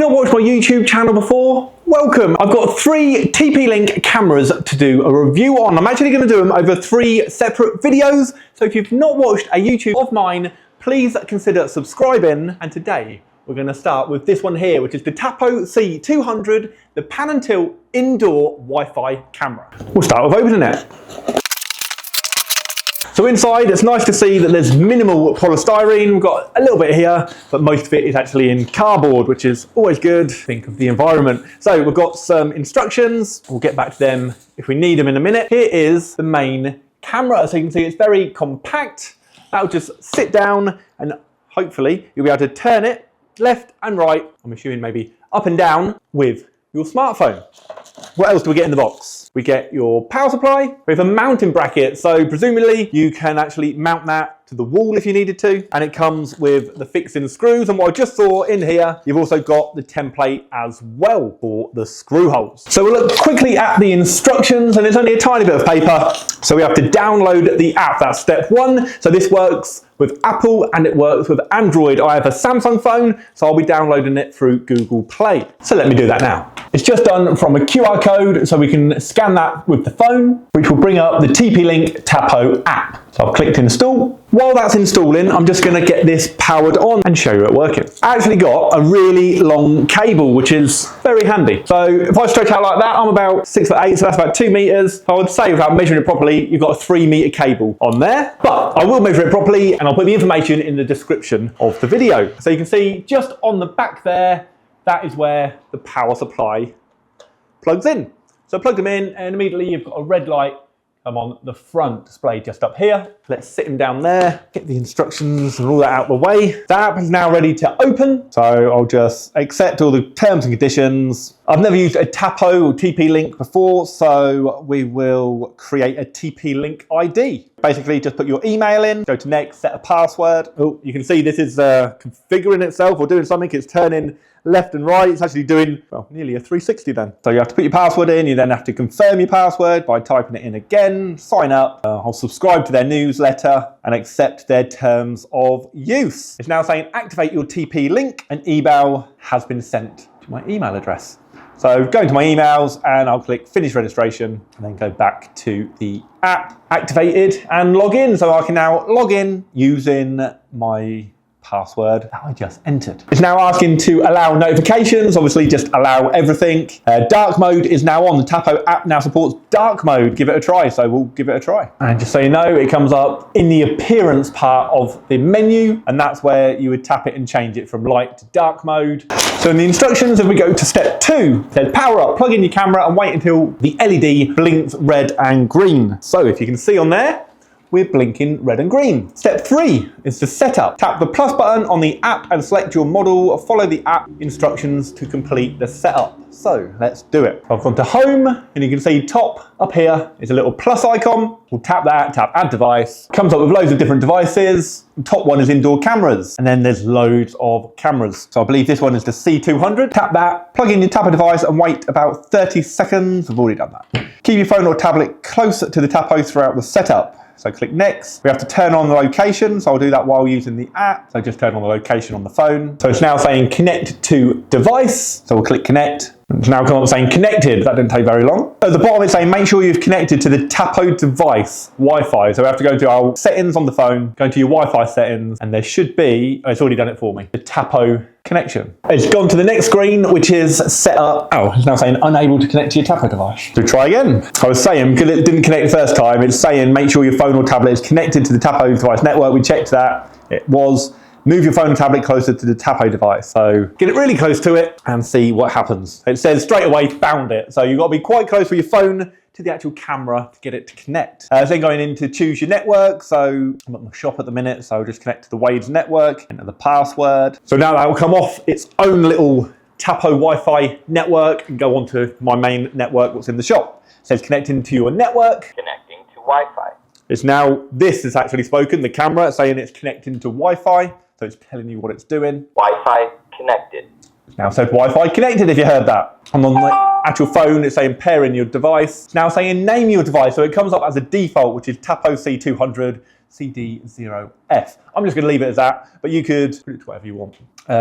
not watched my YouTube channel before, welcome. I've got 3 TP Link cameras to do a review on. I'm actually going to do them over 3 separate videos. So if you've not watched a YouTube of mine, please consider subscribing. And today we're going to start with this one here, which is the Tapo C200, the pan and tilt indoor Wi-Fi camera. We'll start with opening it. So inside, it's nice to see that there's minimal polystyrene. We've got a little bit here, but most of it is actually in cardboard, which is always good. Think of the environment. So we've got some instructions. We'll get back to them if we need them in a minute. Here is the main camera. So you can see it's very compact. That'll just sit down and hopefully you'll be able to turn it left and right. I'm assuming maybe up and down with your smartphone. What else do we get in the box? We get your power supply with a mounting bracket. So presumably you can actually mount that to the wall if you needed to. And it comes with the fixing screws. And what I just saw in here, you've also got the template as well for the screw holes. So we'll look quickly at the instructions, and it's only a tiny bit of paper. So we have to download the app. That's step 1. So this works with Apple and it works with Android. I have a Samsung phone, so I'll be downloading it through Google Play. So let me do that now. It's just done from a QR code, so we can scan that with the phone, which will bring up the TP Link Tapo app. So I've clicked install. While that's installing, I'm just going to get this powered on and show you it working. I actually got a really long cable, which is very handy. So if I stretch out like that, I'm about 6'8", so that's about 2 meters. I would say without measuring it properly, you've got a 3-meter cable on there, but I will measure it properly and I'll put the information in the description of the video. So you can see just on the back there, that is where the power supply plugs in. So plug them in and immediately you've got a red light come on the front display just up here. Let's sit them down there, get the instructions and all that out of the way. The app is now ready to open. So I'll just accept all the terms and conditions. I've never used a Tapo or TP Link before, so we will create a TP Link ID. Basically, just put your email in, go to next, set a password. Oh, you can see this is configuring itself or doing something. It's turning left and right. It's actually doing, well, nearly a 360 then. So you have to put your password in. You then have to confirm your password by typing it in again, sign up. I'll subscribe to their newsletter and accept their terms of use. It's now saying activate your TP Link. An email has been sent to my email address. So go into my emails and I'll click finish registration and then go back to the app, activated and log in. So I can now log in using my password that I just entered. It's now asking to allow notifications, obviously just allow everything. Dark mode is now on. The Tapo app now supports dark mode. Give it a try, so we'll give it a try. And just so you know, it comes up in the appearance part of the menu, and that's where you would tap it and change it from light to dark mode. So in the instructions, if we go to step 2, it says power up, plug in your camera and wait until the LED blinks red and green. So if you can see on there, we're blinking red and green. Step 3 is to set up. Tap the plus button on the app and select your model. Follow the app instructions to complete the setup. So let's do it. I've gone to home and you can see top up here is a little plus icon. We'll tap that, tap add device. Comes up with loads of different devices. The top one is indoor cameras and then there's loads of cameras. So I believe this one is the C200. Tap that, plug in your Tapo device and wait about 30 seconds. We've already done that. Keep your phone or tablet close to the Tapo throughout the setup. So click next. We have to turn on the location, so I'll do that while using the app. So just turn on the location on the phone. So it's now saying connect to device. So we'll click connect. It's now come up saying connected. That didn't take very long. At the bottom it's saying make sure you've connected to the Tapo device Wi-Fi. So we have to go to our settings on the phone, go to your Wi-Fi settings, and there should be, oh, it's already done it for me, the Tapo connection. It's gone to the next screen, which is set up. Oh, it's now saying unable to connect to your Tapo device. So try again. I was saying, because it didn't connect the first time, it's saying make sure your phone or tablet is connected to the Tapo device network. We checked that. It was. Move your phone and tablet closer to the Tapo device. So get it really close to it and see what happens. It says straight away, found it. So you've got to be quite close with your phone to the actual camera to get it to connect. Then going in to choose your network. So I'm at my shop at the minute, so I'll just connect to the Wade's network, enter the password. So now that will come off its own little Tapo Wi-Fi network and go onto my main network what's in the shop. It says connecting to your network. Connecting to Wi-Fi. It's now, this is actually spoken, the camera saying it's connecting to Wi-Fi. So it's telling you what it's doing. Wi-Fi connected. It's now said Wi-Fi connected if you heard that. I'm on the actual phone, it's saying pairing your device. It's now saying name your device. So it comes up as a default, which is Tapo C200. CD0F. I'm just going to leave it as that, but you could put it to whatever you want.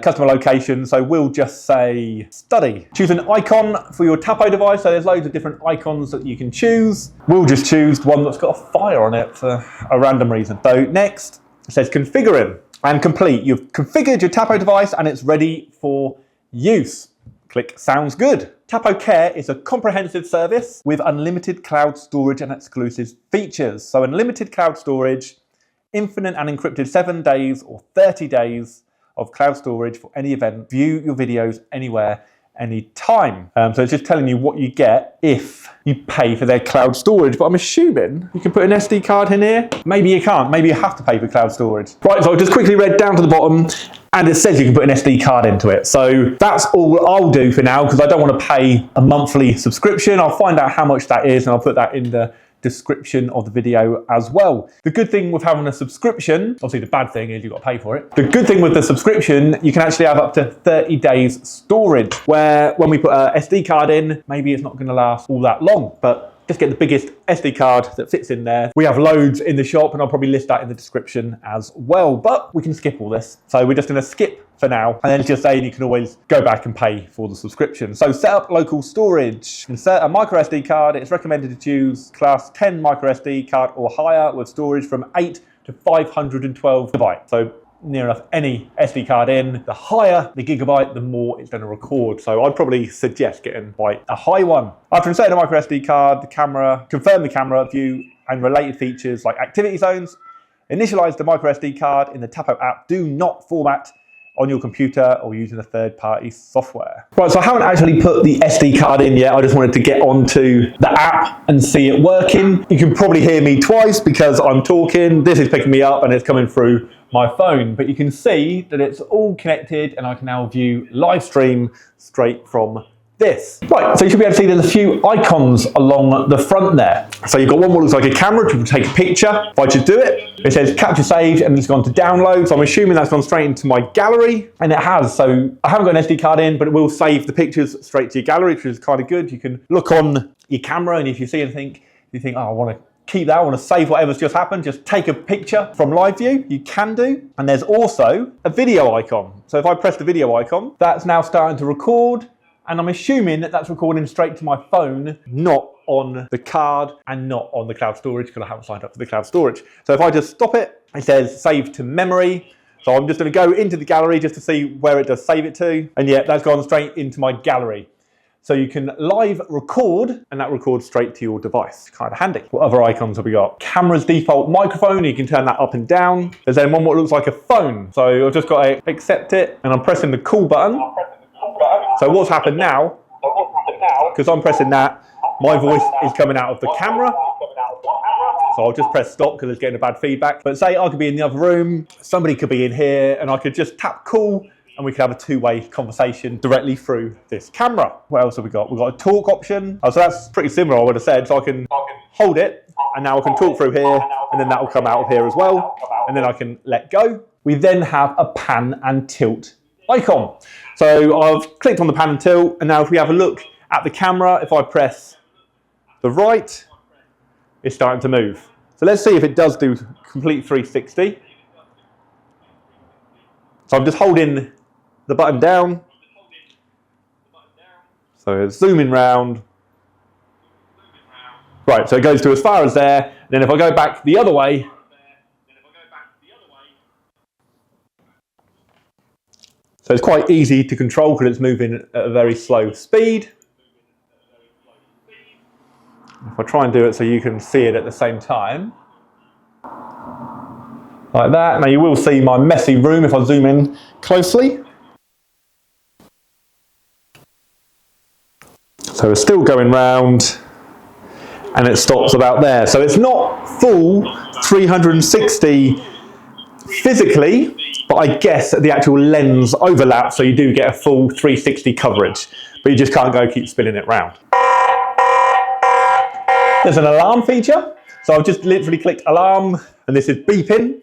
Customer location, so we'll just say study. Choose an icon for your Tapo device, so there's loads of different icons that you can choose. We'll just choose one that's got a fire on it for a random reason. So next, it says configuring and complete. You've configured your Tapo device and it's ready for use. Click sounds good. Tapo Care is a comprehensive service with unlimited cloud storage and exclusive features. So unlimited cloud storage, infinite and encrypted 7 days or 30 days of cloud storage for any event. View your videos anywhere, anytime. So it's just telling you what you get if you pay for their cloud storage, but I'm assuming you can put an SD card in here. Maybe you can't, maybe you have to pay for cloud storage. Right, so I've just quickly read down to the bottom and it says you can put an SD card into it. So that's all I'll do for now because I don't want to pay a monthly subscription. I'll find out how much that is and I'll put that in the description of the video as well. The good thing with having a subscription, obviously the bad thing is you've got to pay for it. The good thing with the subscription, you can actually have up to 30 days storage, where when we put a SD card in, maybe it's not going to last all that long, but just get the biggest SD card that fits in there. We have loads in the shop and I'll probably list that in the description as well, but we can skip all this. So we're just going to skip for now and then just saying you can always go back and pay for the subscription. So set up local storage. Insert a micro SD card. It's recommended to choose class 10 micro SD card or higher with storage from 8 to 512 gigabytes. So near enough any SD card in. The higher the gigabyte, the more it's going to record. So I'd probably suggest getting quite a high one. After inserting a micro SD card, the camera, confirm the camera view and related features like activity zones. Initialize the micro SD card in the Tapo app. Do not format on your computer or using a third-party software. Right, so I haven't actually put the SD card in yet. I just wanted to get onto the app and see it working. You can probably hear me twice because I'm talking. This is picking me up and it's coming through my phone, but you can see that it's all connected and I can now view live stream straight from this. Right, so you should be able to see there's a few icons along the front there. So you've got one that looks like a camera to take a picture. If I just do it, it says capture saved and it's gone to download. So I'm assuming that's gone straight into my gallery, and it has. So I haven't got an SD card in, but it will save the pictures straight to your gallery, which is kind of good. You can look on your camera and if you see anything, you think, oh, I want to keep that, I want to save whatever's just happened, just take a picture from live view, you can do. And there's also a video icon. So if I press the video icon, that's now starting to record. And I'm assuming that that's recording straight to my phone, not on the card and not on the cloud storage because I haven't signed up for the cloud storage. So if I just stop it, it says save to memory. So I'm just going to go into the gallery just to see where it does save it to. And yeah, that's gone straight into my gallery. So you can live record and that records straight to your device. Kind of handy. What other icons have we got? Camera's default microphone, you can turn that up and down. There's then one what looks like a phone. So I've just got to accept it and I'm pressing the call button. So what's happened now, because I'm pressing that, my voice is coming out of the camera. So I'll just press stop because it's getting a bad feedback. But say I could be in the other room, somebody could be in here, and I could just tap call and we could have a two-way conversation directly through this camera. What else have we got? We've got a talk option. Oh, so that's pretty similar, I would have said. So I can hold it and now I can talk through here and then that will come out of here as well. And then I can let go. We then have a pan and tilt icon. So I've clicked on the pan and tilt, and now if we have a look at the camera, if I press the right, it's starting to move. So let's see if it does do complete 360. So I'm just holding the button down. So it's zooming round. Right, so it goes to as far as there. And then if I go back the other way, so it's quite easy to control because it's moving at a very slow speed. If I try and do it so you can see it at the same time. Like that. Now you will see my messy room if I zoom in closely. So it's still going round and it stops about there. So it's not full 360 physically, but I guess the actual lens overlaps, so you do get a full 360 coverage, but you just can't go keep spinning it round. There's an alarm feature, so I've just literally clicked alarm, and this is beeping.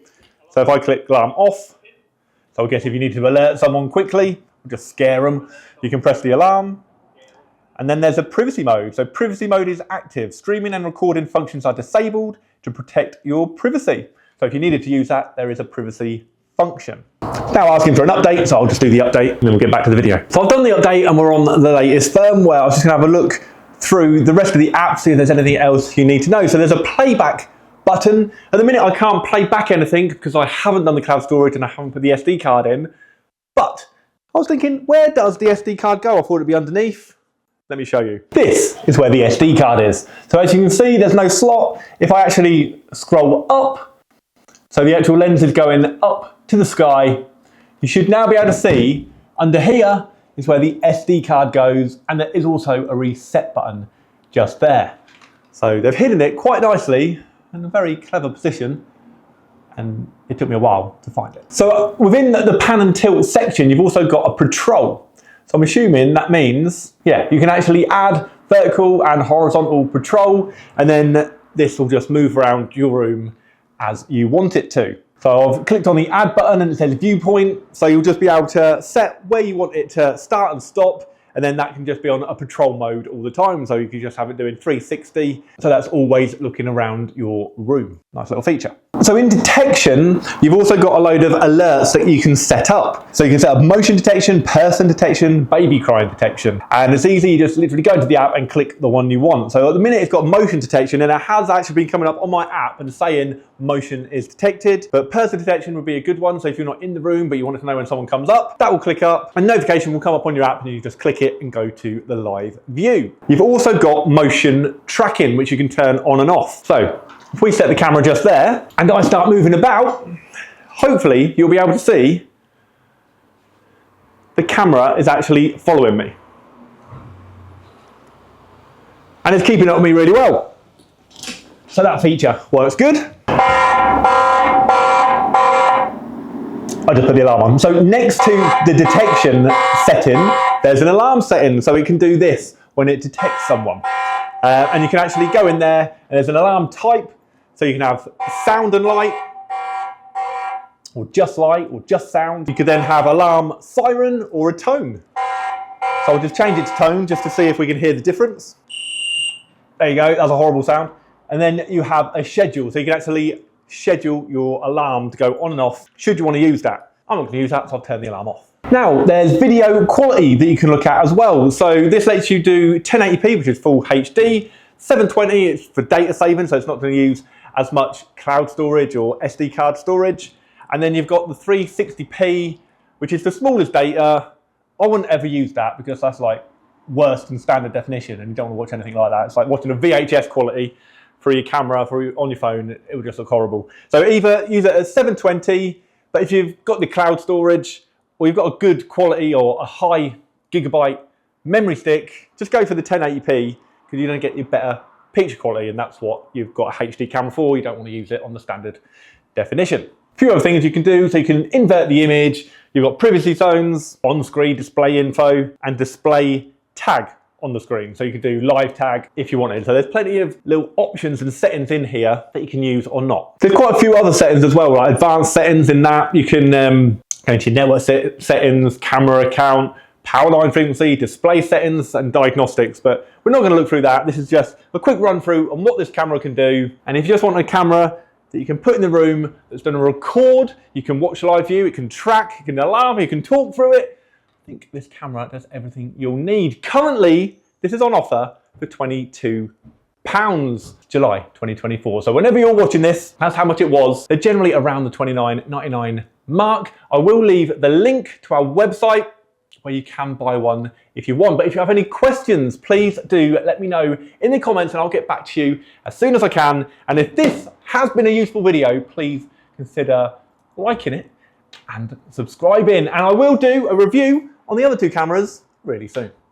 So if I click alarm off, so I guess if you need to alert someone quickly, just scare them, you can press the alarm. And then there's a privacy mode. So privacy mode is active. Streaming and recording functions are disabled to protect your privacy. So if you needed to use that, there is a privacy function. Now asking for an update, so I'll just do the update and then we'll get back to the video. So I've done the update and we're on the latest firmware. I was just gonna have a look through the rest of the app, see if there's anything else you need to know. So there's a playback button. At the minute I can't play back anything because I haven't done the cloud storage and I haven't put the SD card in. But I was thinking, where does the SD card go? I thought it'd be underneath. Let me show you. This is where the SD card is. So as you can see, there's no slot. If I actually scroll up, so the actual lens is going up to the sky, you should now be able to see under here is where the SD card goes, and there is also a reset button just there. So they've hidden it quite nicely in a very clever position, and it took me a while to find it. So within the pan and tilt section, you've also got a patrol. So I'm assuming that means, yeah, you can actually add vertical and horizontal patrol, and then this will just move around your room as you want it to. So I've clicked on the add button and it says viewpoint. So you'll just be able to set where you want it to start and stop. And then that can just be on a patrol mode all the time. So you can just have it doing 360. So that's always looking around your room. Nice little feature. So in detection, you've also got a load of alerts that you can set up. So you can set up motion detection, person detection, baby crying detection. And it's easy, you just literally go into the app and click the one you want. So at the minute it's got motion detection, and it has actually been coming up on my app and saying motion is detected. But person detection would be a good one. So if you're not in the room, but you wanted to know when someone comes up, that will click up. A notification will come up on your app and you just click it and go to the live view. You've also got motion tracking, which you can turn on and off. So if we set the camera just there and I start moving about, hopefully you'll be able to see the camera is actually following me. And it's keeping up with me really well. So that feature works good. I just put the alarm on. So next to the detection setting, there's an alarm setting. So it can do this when it detects someone. And you can actually go in there and there's an alarm type. So you can have sound and light, or just sound. You could then have alarm siren or a tone. So I'll just change it to tone just to see if we can hear the difference. There you go, that's a horrible sound. And then you have a schedule. So you can actually schedule your alarm to go on and off should you want to use that. I'm not going to use that, so I'll turn the alarm off. Now, there's video quality that you can look at as well. So this lets you do 1080p, which is full HD. 720, it's for data saving, so it's not going to use as much cloud storage or SD card storage. And then you've got the 360p, which is the smallest data. I wouldn't ever use that because that's like worse than standard definition and you don't want to watch anything like that. It's like watching a VHS quality through your camera, on your phone, it will just look horrible. So either use it at 720, but if you've got the cloud storage or you've got a good quality or a high gigabyte memory stick, just go for the 1080p because you're going to get your better picture quality, and that's what you've got a HD camera for. You don't want to use it on the standard definition. A few other things you can do, so you can invert the image. You've got privacy zones, on-screen display info, and display tag on the screen. So you can do live tag if you wanted. So there's plenty of little options and settings in here that you can use or not. There's quite a few other settings as well, like advanced settings in that. You can go into your network settings, camera account, power line frequency, display settings, and diagnostics, but we're not going to look through that. This is just a quick run through on what this camera can do. And if you just want a camera that you can put in the room that's going to record, you can watch live view, it can track, you can alarm, you can talk through it. I think this camera does everything you'll need. Currently, this is on offer for £22, July 2024. So whenever you're watching this, that's how much it was. They're generally around the £29.99 mark. I will leave the link to our website where you can buy one if you want. But if you have any questions, please do let me know in the comments and I'll get back to you as soon as I can. And if this has been a useful video, please consider liking it and subscribing. And I will do a review on the other two cameras really soon.